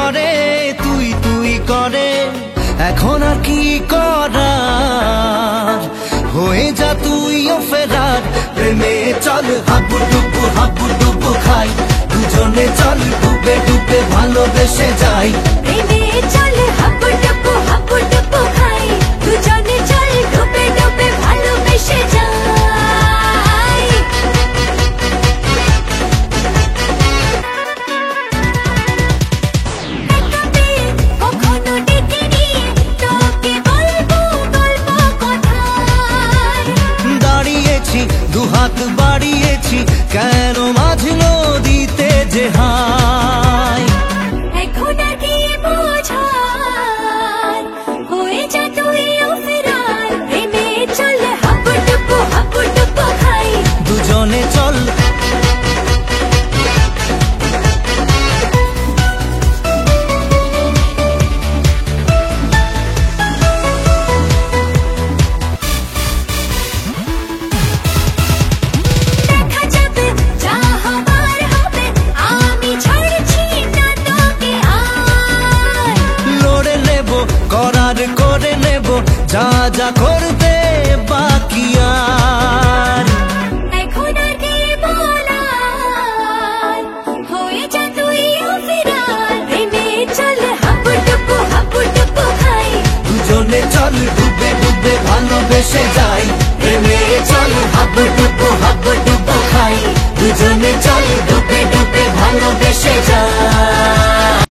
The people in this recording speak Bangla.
করে তুই তুই করে, এখন আর কি করার, হয়ে যা তুইও ফেরার। প্রেমে চল হাবু ডুবু খাই, দুজনে চল ডুবে ডুবে ভালোবেসে যাই। প্রেমে চল হাবু ডুবু খাই, দুজনে চল ডুবে ডুবে ভালোবেসে যাই। কখনো ডেকে তোকে বলবো গল্প কোথায়, দাঁড়িয়েছি দুহাত বাড়িয়েছি, কেন মাঝ নদীতে যে হাই। এখন আর কি বোঝার, হয়ে যা তুইও ফেরার। প্রেমে চল হাবু ডুবু খাই, দুজনে চল দেখা যাবে যা হবার হবে, আমি ছাড়ছি না তোকে আর। লড়ে নেব করার করে নেব, যা যা করতে বাকি আর। এখন আর কি বলার, হয়ে যা তুইও ফেরার। প্রেমে চল হাবু ডুবু খাই, দুজনে চল ডুবে ডুবে ভালোবেসে যাই। প্রেমে চল হাবু ডুবু খাই, দুজনে চল ডুবে ডুবে ভালোবেসে যাই।